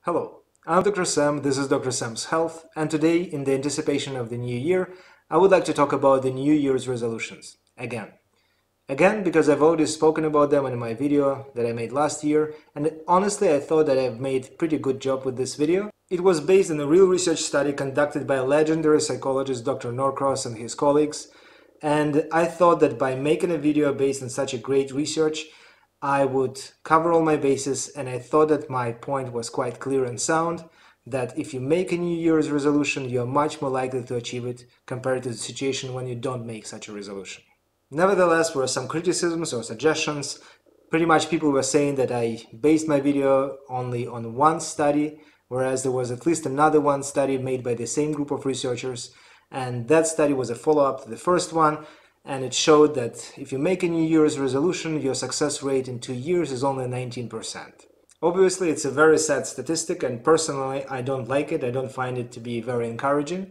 Hello, I'm Dr. Sam, this is Dr. Sam's Health, and today, in the anticipation of the new year, I would like to talk about the New Year's resolutions again. Again, because I've already spoken about them in my video that I made last year, and honestly I thought that I've made a pretty good job with this video. It was based on a real research study conducted by legendary psychologist Dr. Norcross and his colleagues, and I thought that by making a video based on such a great research, I would cover all my bases, and I thought that my point was quite clear and sound, that if you make a New Year's resolution, you are much more likely to achieve it compared to the situation when you don't make such a resolution. Nevertheless, there were some criticisms or suggestions. Pretty much people were saying that I based my video only on one study, whereas there was at least another one study made by the same group of researchers, and that study was a follow-up to the first one, and it showed that if you make a New Year's resolution, your success rate in 2 years is only 19%. Obviously, it's a very sad statistic, and personally, I don't like it. I don't find it to be very encouraging,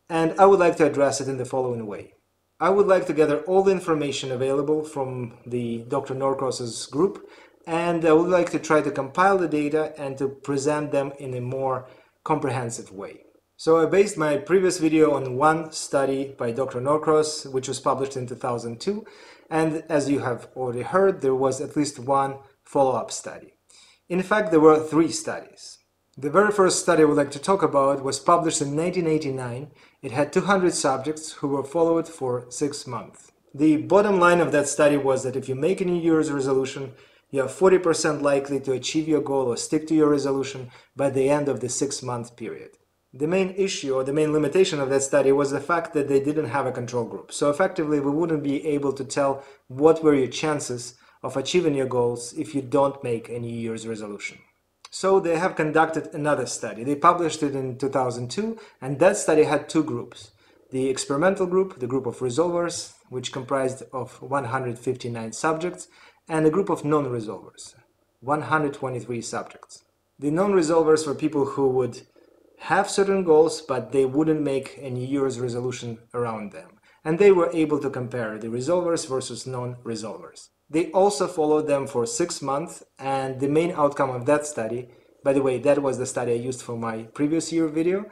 and I would like to address it in the following way. I would like to gather all the information available from the Dr. Norcross's group, and I would like to try to compile the data and to present them in a more comprehensive way. So I based my previous video on one study by Dr. Norcross, which was published in 2002, and as you have already heard, there was at least one follow-up study. In fact, there were 3 studies. The very first study I would like to talk about was published in 1989. It had 200 subjects who were followed for 6 months. The bottom line of that study was that if you make a New Year's resolution, you are 40% likely to achieve your goal or stick to your resolution by the end of the 6-month period. The main issue or the main limitation of that study was the fact that they didn't have a control group. So effectively, we wouldn't be able to tell what were your chances of achieving your goals if you don't make a New Year's resolution. So they have conducted another study. They published it in 2002, and that study had 2 groups. The experimental group, the group of resolvers, which comprised of 159 subjects, and a group of non-resolvers, 123 subjects. The non-resolvers were people who would have certain goals, but they wouldn't make a New Year's resolution around them. And they were able to compare the resolvers versus non-resolvers. They also followed them for 6 months, and the main outcome of that study, by the way, that was the study I used for my previous year video,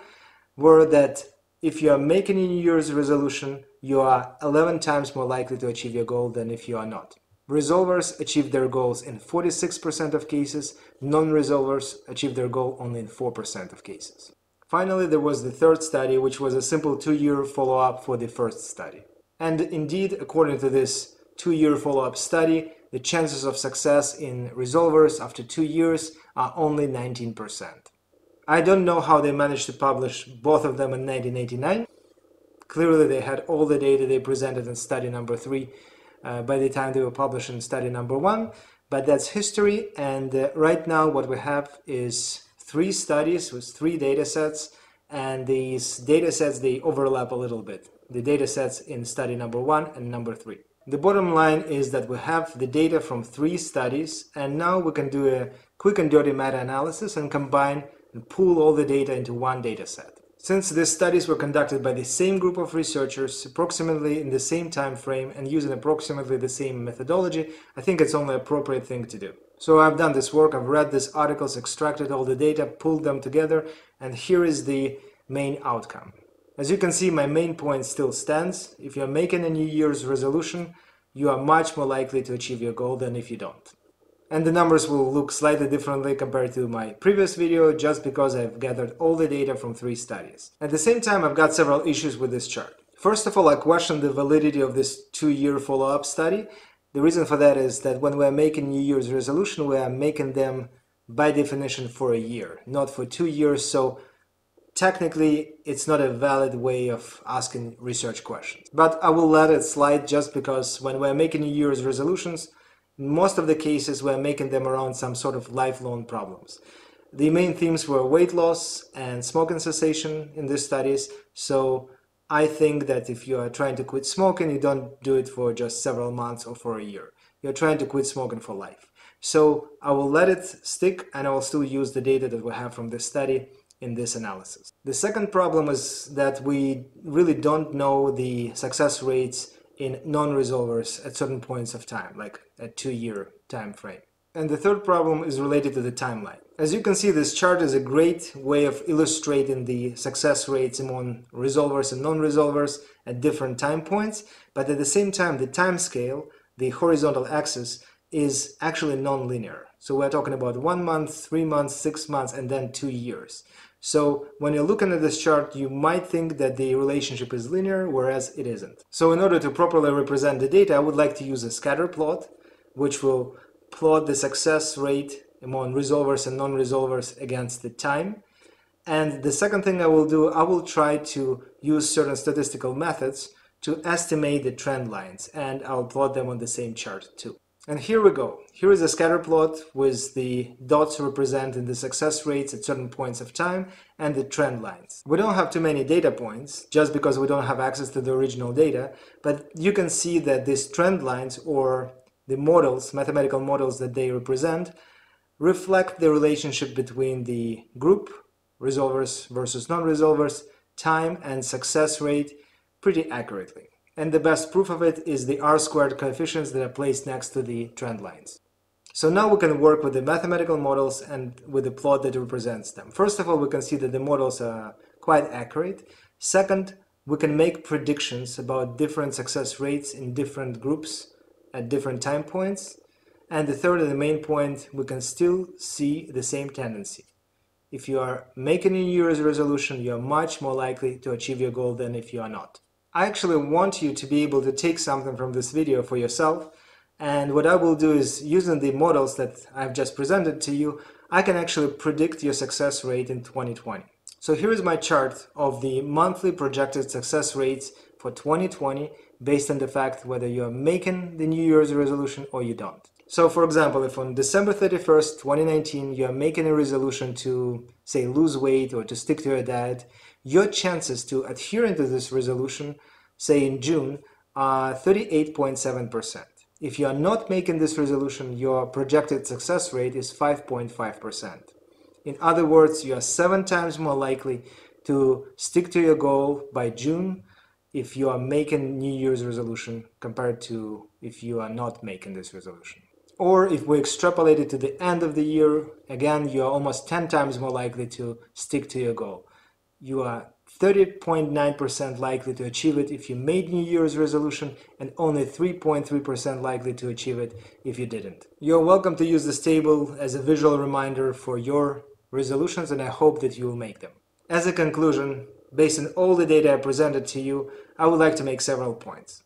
were that if you are making a New Year's resolution, you are 11 times more likely to achieve your goal than if you are not. Resolvers achieved their goals in 46% of cases, non-resolvers achieved their goal only in 4% of cases. Finally, there was the third study, which was a simple 2-year follow-up for the first study. And indeed, according to this 2-year follow-up study, the chances of success in resolvers after 2 years are only 19%. I don't know how they managed to publish both of them in 1989. Clearly, they had all the data they presented in study number 3 by the time they were published in study number 1, but that's history, and right now what we have is 3 studies with 3 data sets, and these data sets, they overlap a little bit. The data sets in study number 1 and number 3. The bottom line is that we have the data from 3 studies, and now we can do a quick and dirty meta-analysis and combine and pool all the data into one data set. Since these studies were conducted by the same group of researchers, approximately in the same time frame and using approximately the same methodology, I think it's only an appropriate thing to do. So I've done this work, I've read these articles, extracted all the data, pulled them together, and here is the main outcome. As you can see, my main point still stands. If you're making a New Year's resolution, you are much more likely to achieve your goal than if you don't. And the numbers will look slightly differently compared to my previous video, just because I've gathered all the data from 3 studies. At the same time, I've got several issues with this chart. First of all, I question the validity of this 2-year follow-up study. The reason for that is that when we are making New Year's resolution, we are making them by definition for a year, not for 2 years, so technically it's not a valid way of asking research questions. But I will let it slide just because when we're making New Year's resolutions, in most of the cases, we're making them around some sort of lifelong problems. The main themes were weight loss and smoking cessation in these studies, so I think that if you are trying to quit smoking, you don't do it for just several months or for a year. You're trying to quit smoking for life. So I will let it stick, and I will still use the data that we have from this study in this analysis. The second problem is that we really don't know the success rates in non-resolvers at certain points of time, like a 2-year time frame. And the third problem is related to the timeline. As you can see, this chart is a great way of illustrating the success rates among resolvers and non-resolvers at different time points, but at the same time, the time scale, the horizontal axis, is actually non-linear. So we're talking about 1 month, 3 months, 6 months, and then 2 years. So when you're looking at this chart, you might think that the relationship is linear, whereas it isn't. So in order to properly represent the data, I would like to use a scatter plot, which will plot the success rate among resolvers and non-resolvers against the time. And the second thing I will do, I will try to use certain statistical methods to estimate the trend lines, and I'll plot them on the same chart too. And here we go. Here is a scatter plot with the dots representing the success rates at certain points of time and the trend lines. We don't have too many data points just because we don't have access to the original data, but you can see that these trend lines, or the models, mathematical models that they represent, reflect the relationship between the group, resolvers versus non-resolvers, time and success rate pretty accurately. And the best proof of it is the R-squared coefficients that are placed next to the trend lines. So now we can work with the mathematical models and with the plot that represents them. First of all, we can see that the models are quite accurate. Second, we can make predictions about different success rates in different groups at different time points. And the third and the main point, we can still see the same tendency. If you are making a New Year's resolution, you are much more likely to achieve your goal than if you are not. I actually want you to be able to take something from this video for yourself, and what I will do is, using the models that I've just presented to you, I can actually predict your success rate in 2020. So here is my chart of the monthly projected success rates for 2020 based on the fact whether you're making the New Year's resolution or you don't. So for example, if on December 31st, 2019, you're making a resolution to, say, lose weight or to stick to your diet, your chances to adhering to this resolution, say in June, are 38.7%. If you are not making this resolution, your projected success rate is 5.5%. In other words, you are 7 times more likely to stick to your goal by June if you are making New Year's resolution compared to if you are not making this resolution. Or if we extrapolate it to the end of the year, again, you are almost 10 times more likely to stick to your goal. You are 30.9% likely to achieve it if you made New Year's resolution, and only 3.3% likely to achieve it if you didn't. You're welcome to use this table as a visual reminder for your resolutions, and I hope that you will make them. As a conclusion, based on all the data I presented to you, I would like to make several points.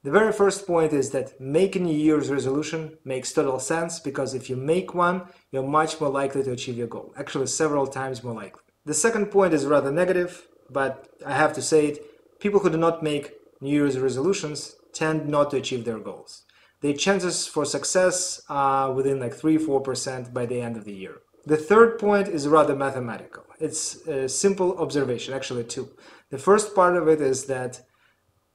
The very first point is that making a New Year's resolution makes total sense, because if you make one, you're much more likely to achieve your goal, actually several times more likely. The second point is rather negative, but I have to say it. People who do not make New Year's resolutions tend not to achieve their goals. Their chances for success are within like 3-4% by the end of the year. The third point is rather mathematical. It's a simple observation, actually two. The first part of it is that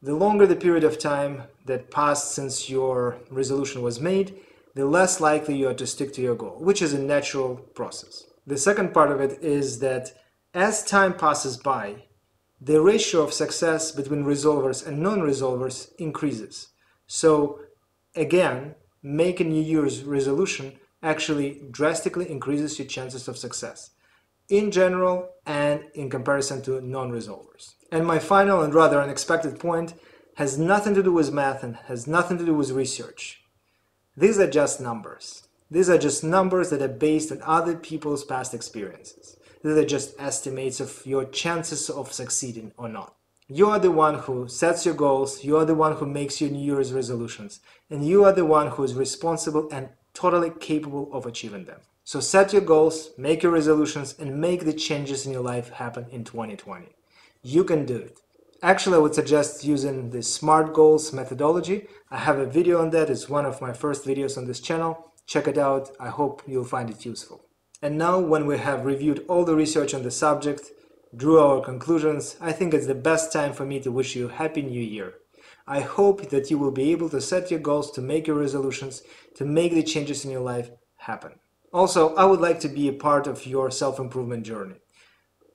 the longer the period of time that passed since your resolution was made, the less likely you are to stick to your goal, which is a natural process. The second part of it is that as time passes by, the ratio of success between resolvers and non-resolvers increases. So again, making a New Year's resolution actually drastically increases your chances of success in general and in comparison to non-resolvers. And my final and rather unexpected point has nothing to do with math and has nothing to do with research. These are just numbers. These are just numbers that are based on other people's past experiences. These are just estimates of your chances of succeeding or not. You are the one who sets your goals, you are the one who makes your New Year's resolutions, and you are the one who is responsible and totally capable of achieving them. So set your goals, make your resolutions, and make the changes in your life happen in 2020. You can do it. Actually, I would suggest using the SMART goals methodology. I have a video on that. It's one of my first videos on this channel. Check it out. I hope you'll find it useful. And now, when we have reviewed all the research on the subject, drew our conclusions, I think it's the best time for me to wish you a Happy New Year. I hope that you will be able to set your goals, to make your resolutions, to make the changes in your life happen. Also, I would like to be a part of your self-improvement journey.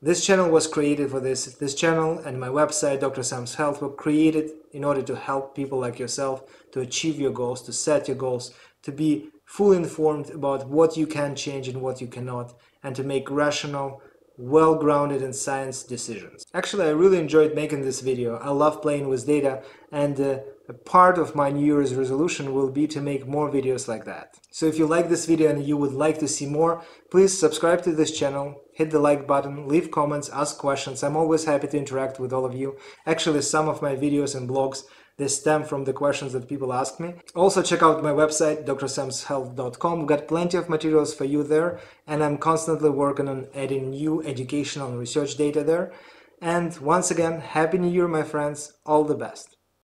This channel was created for this. This channel and my website, Dr. Sam's Health, were created in order to help people like yourself to achieve your goals, to set your goals, to be fully informed about what you can change and what you cannot, and to make rational, well-grounded in science decisions. Actually, I really enjoyed making this video. I love playing with data, and a part of my New Year's resolution will be to make more videos like that. So if you like this video and you would like to see more, please subscribe to this channel, hit the like button, leave comments, ask questions. I'm always happy to interact with all of you. Actually, some of my videos and blogs, they stem from the questions that people ask me. Also, check out my website, drsamshealth.com. We've got plenty of materials for you there, and I'm constantly working on adding new educational and research data there. And once again, Happy New Year, my friends. All the best.